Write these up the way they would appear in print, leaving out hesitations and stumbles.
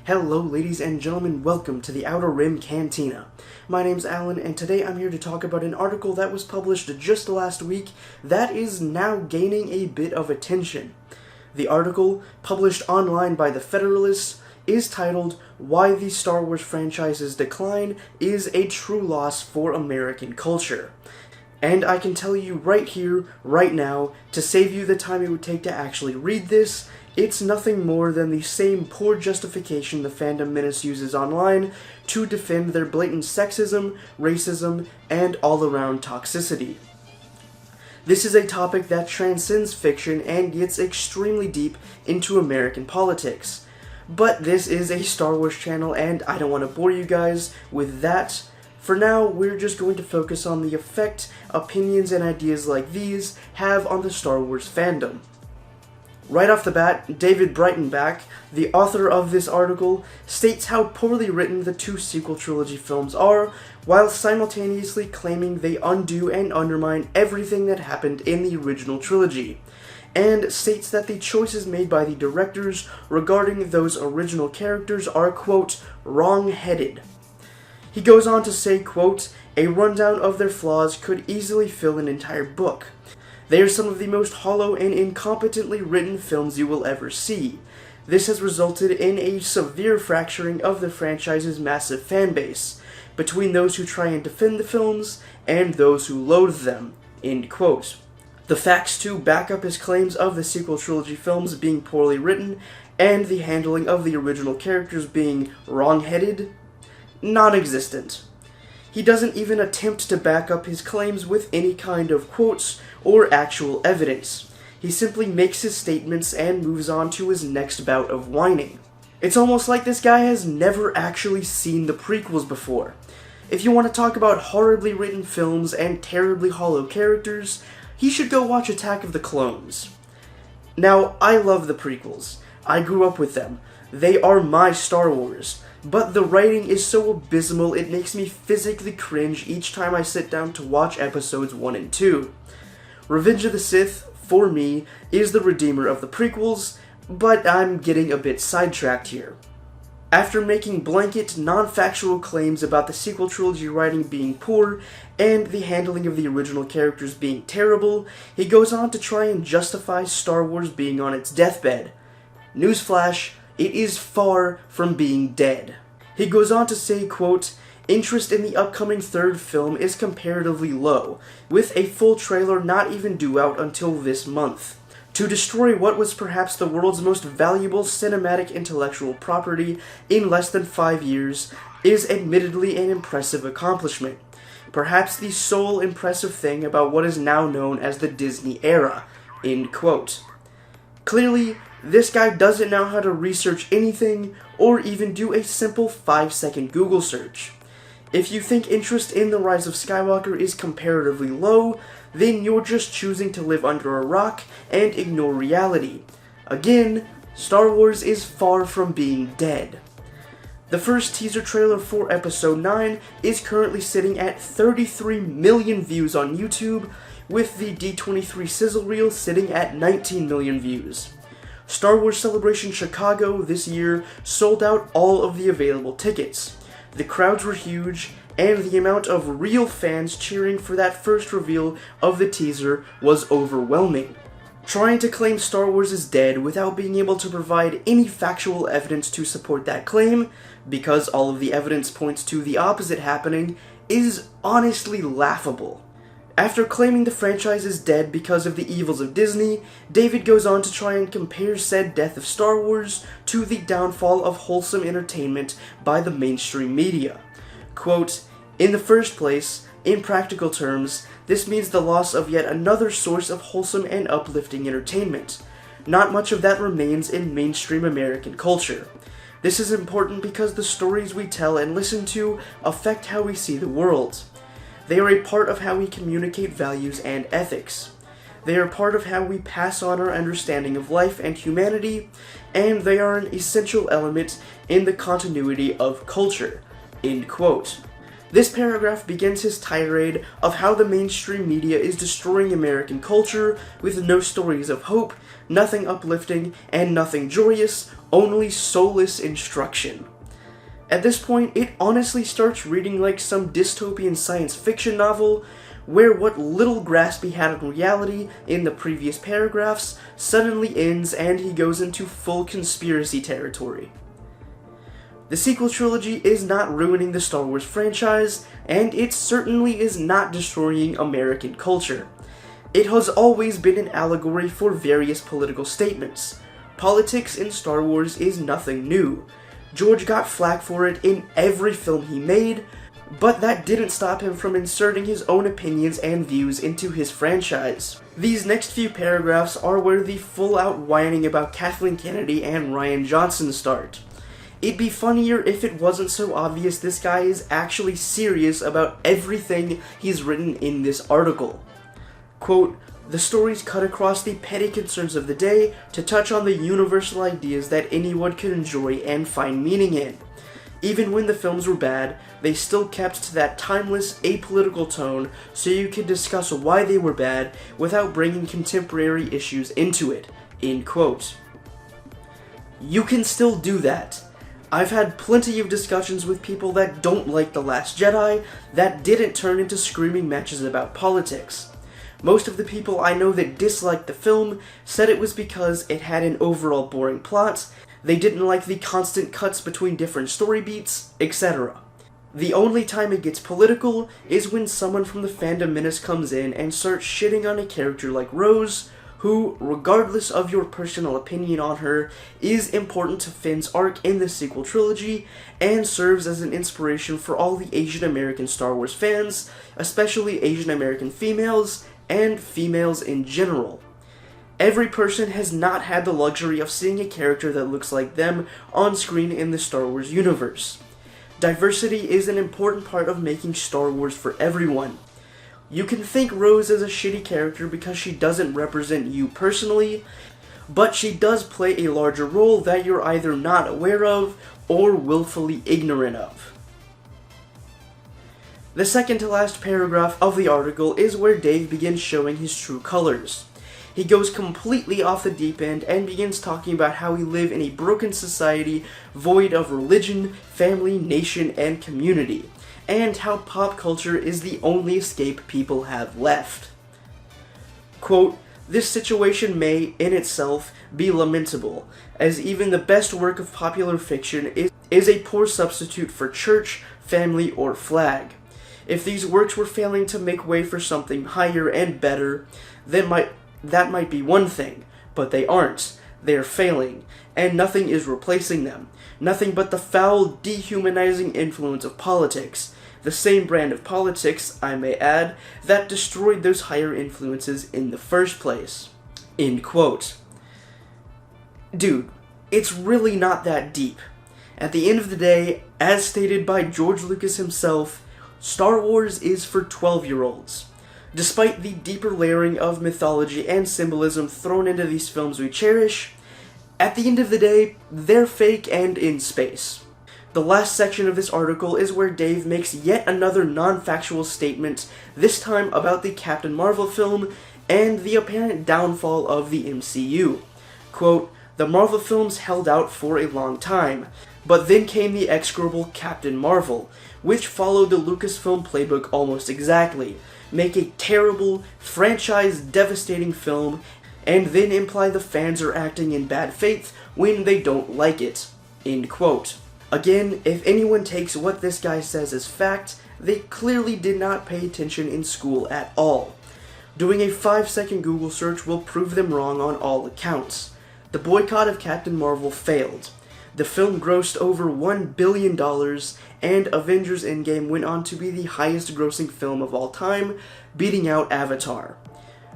Hello ladies and gentlemen, welcome to the Outer Rim Cantina. My name's Alan, and today I'm here to talk about an article that was published just last week that is now gaining a bit of attention. The article, published online by the Federalist, is titled, "Why the Star Wars Franchise's Decline is a True Loss for American Culture." And I can tell you right here, right now, to save you the time it would take to actually read this, it's nothing more than the same poor justification the Fandom Menace uses online to defend their blatant sexism, racism, and all-around toxicity. This is a topic that transcends fiction and gets extremely deep into American politics. But this is a Star Wars channel, and I don't want to bore you guys with that. For now, we're just going to focus on the effect opinions and ideas like these have on the Star Wars fandom. Right off the bat, David Breitenbach, the author of this article, states how poorly written the two sequel trilogy films are, while simultaneously claiming they undo and undermine everything that happened in the original trilogy, and states that the choices made by the directors regarding those original characters are, quote, wrong-headed. He goes on to say, quote, "A rundown of their flaws could easily fill an entire book. They are some of the most hollow and incompetently written films you will ever see. This has resulted in a severe fracturing of the franchise's massive fan base, between those who try and defend the films and those who loathe them," end quote. The facts to back up his claims of the sequel trilogy films being poorly written and the handling of the original characters being wrong-headed? Non-existent. He doesn't even attempt to back up his claims with any kind of quotes or actual evidence. He simply makes his statements and moves on to his next bout of whining. It's almost like this guy has never actually seen the prequels before. If you want to talk about horribly written films and terribly hollow characters, he should go watch Attack of the Clones. Now, I love the prequels. I grew up with them. They are my Star Wars. But the writing is so abysmal it makes me physically cringe each time I sit down to watch episodes 1 and 2. Revenge of the Sith, for me, is the redeemer of the prequels, but I'm getting a bit sidetracked here. After making blanket, non-factual claims about the sequel trilogy writing being poor and the handling of the original characters being terrible, he goes on to try and justify Star Wars being on its deathbed. Newsflash, it is far from being dead. He goes on to say, quote, "Interest in the upcoming third film is comparatively low, with a full trailer not even due out until this month. To destroy what was perhaps the world's most valuable cinematic intellectual property in less than 5 years is admittedly an impressive accomplishment. Perhaps the sole impressive thing about what is now known as the Disney era," end quote. Clearly, this guy doesn't know how to research anything or even do a simple 5-second Google search. If you think interest in The Rise of Skywalker is comparatively low, then you're just choosing to live under a rock and ignore reality. Again, Star Wars is far from being dead. The first teaser trailer for Episode 9 is currently sitting at 33 million views on YouTube, with the D23 sizzle reel sitting at 19 million views. Star Wars Celebration Chicago this year sold out all of the available tickets. The crowds were huge, and the amount of real fans cheering for that first reveal of the teaser was overwhelming. Trying to claim Star Wars is dead without being able to provide any factual evidence to support that claim, because all of the evidence points to the opposite happening, is honestly laughable. After claiming the franchise is dead because of the evils of Disney, David goes on to try and compare said death of Star Wars to the downfall of wholesome entertainment by the mainstream media. Quote, "In the first place, in practical terms, this means the loss of yet another source of wholesome and uplifting entertainment. Not much of that remains in mainstream American culture. This is important because the stories we tell and listen to affect how we see the world. They are a part of how we communicate values and ethics. They are part of how we pass on our understanding of life and humanity, and they are an essential element in the continuity of culture," end quote. This paragraph begins his tirade of how the mainstream media is destroying American culture with no stories of hope, nothing uplifting, and nothing joyous, only soulless instruction. At this point, it honestly starts reading like some dystopian science fiction novel, where what little grasp he had on reality in the previous paragraphs suddenly ends and he goes into full conspiracy territory. The sequel trilogy is not ruining the Star Wars franchise, and it certainly is not destroying American culture. It has always been an allegory for various political statements. Politics in Star Wars is nothing new. George got flack for it in every film he made, but that didn't stop him from inserting his own opinions and views into his franchise. These next few paragraphs are where the full-out whining about Kathleen Kennedy and Rian Johnson start. It'd be funnier if it wasn't so obvious this guy is actually serious about everything he's written in this article. Quote, "The stories cut across the petty concerns of the day to touch on the universal ideas that anyone could enjoy and find meaning in. Even when the films were bad, they still kept to that timeless, apolitical tone so you could discuss why they were bad without bringing contemporary issues into it." End quote. You can still do that. I've had plenty of discussions with people that don't like The Last Jedi that didn't turn into screaming matches about politics. Most of the people I know that disliked the film said it was because it had an overall boring plot, they didn't like the constant cuts between different story beats, etc. The only time it gets political is when someone from the Fandom Menace comes in and starts shitting on a character like Rose, who, regardless of your personal opinion on her, is important to Finn's arc in the sequel trilogy, and serves as an inspiration for all the Asian American Star Wars fans, especially Asian American females, and females in general. Every person has not had the luxury of seeing a character that looks like them on screen in the Star Wars universe. Diversity is an important part of making Star Wars for everyone. You can think Rose is a shitty character because she doesn't represent you personally, but she does play a larger role that you're either not aware of or willfully ignorant of. The second to last paragraph of the article is where Dave begins showing his true colors. He goes completely off the deep end and begins talking about how we live in a broken society void of religion, family, nation, and community, and how pop culture is the only escape people have left. Quote, "This situation may, in itself, be lamentable, as even the best work of popular fiction is a poor substitute for church, family, or flag. If these works were failing to make way for something higher and better, then that might be one thing, but they aren't. They are failing, and nothing is replacing them. Nothing but the foul, dehumanizing influence of politics. The same brand of politics, I may add, that destroyed those higher influences in the first place." End quote. Dude, it's really not that deep. At the end of the day, as stated by George Lucas himself, Star Wars is for 12-year-olds. Despite the deeper layering of mythology and symbolism thrown into these films we cherish, at the end of the day, they're fake and in space. The last section of this article is where Dave makes yet another non-factual statement, this time about the Captain Marvel film and the apparent downfall of the MCU. Quote, "The Marvel films held out for a long time, but then came the execrable Captain Marvel, which followed the Lucasfilm playbook almost exactly. Make a terrible, franchise-devastating film, and then imply the fans are acting in bad faith when they don't like it." End quote. Again, if anyone takes what this guy says as fact, they clearly did not pay attention in school at all. Doing a 5-second Google search will prove them wrong on all accounts. The boycott of Captain Marvel failed. The film grossed over $1 billion, and Avengers Endgame went on to be the highest grossing film of all time, beating out Avatar.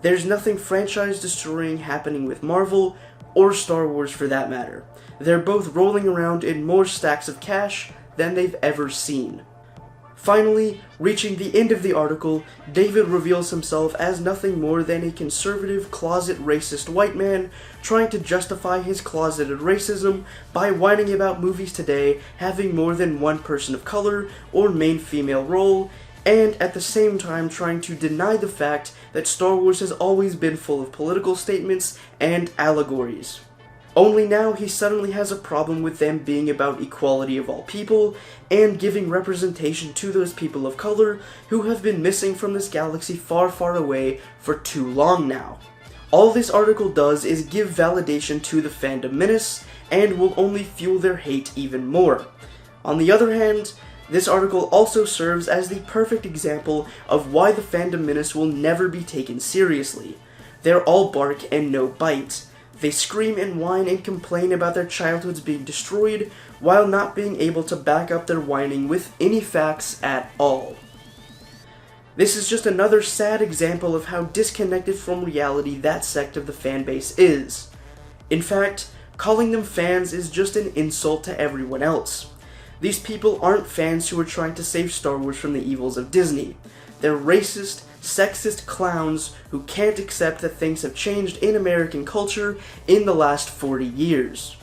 There's nothing franchise-destroying happening with Marvel, or Star Wars for that matter. They're both rolling around in more stacks of cash than they've ever seen. Finally, reaching the end of the article, David reveals himself as nothing more than a conservative, closet racist white man trying to justify his closeted racism by whining about movies today having more than one person of color or main female role, and at the same time trying to deny the fact that Star Wars has always been full of political statements and allegories. Only now he suddenly has a problem with them being about equality of all people and giving representation to those people of color who have been missing from this galaxy far, far away for too long now. All this article does is give validation to the Fandom Menace and will only fuel their hate even more. On the other hand, this article also serves as the perfect example of why the Fandom Menace will never be taken seriously. They're all bark and no bite. They scream and whine and complain about their childhoods being destroyed while not being able to back up their whining with any facts at all. This is just another sad example of how disconnected from reality that sect of the fanbase is. In fact, calling them fans is just an insult to everyone else. These people aren't fans who are trying to save Star Wars from the evils of Disney. They're racist, sexist clowns who can't accept that things have changed in American culture in the last 40 years.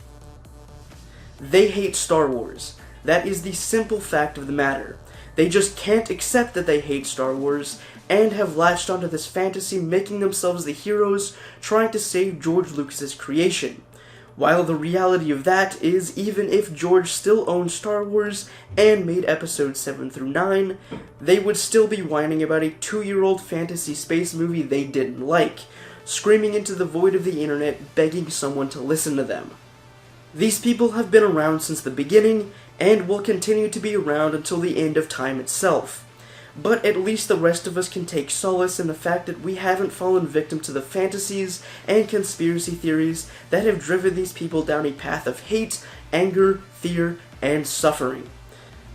They hate Star Wars. That is the simple fact of the matter. They just can't accept that they hate Star Wars and have latched onto this fantasy, making themselves the heroes trying to save George Lucas's creation. While the reality of that is, even if George still owned Star Wars and made episodes 7 through 9, they would still be whining about a 2-year-old fantasy space movie they didn't like, screaming into the void of the internet, begging someone to listen to them. These people have been around since the beginning, and will continue to be around until the end of time itself. But at least the rest of us can take solace in the fact that we haven't fallen victim to the fantasies and conspiracy theories that have driven these people down a path of hate, anger, fear, and suffering.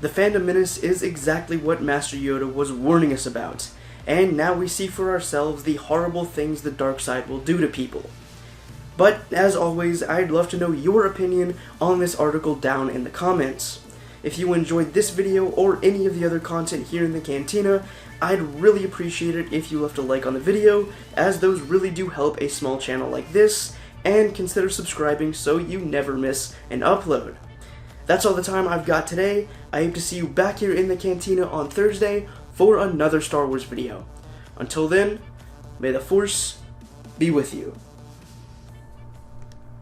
The Fandom Menace is exactly what Master Yoda was warning us about, and now we see for ourselves the horrible things the dark side will do to people. But, as always, I'd love to know your opinion on this article down in the comments. If you enjoyed this video or any of the other content here in the Cantina, I'd really appreciate it if you left a like on the video, as those really do help a small channel like this, and consider subscribing so you never miss an upload. That's all the time I've got today. I hope to see you back here in the Cantina on Thursday for another Star Wars video. Until then, may the Force be with you.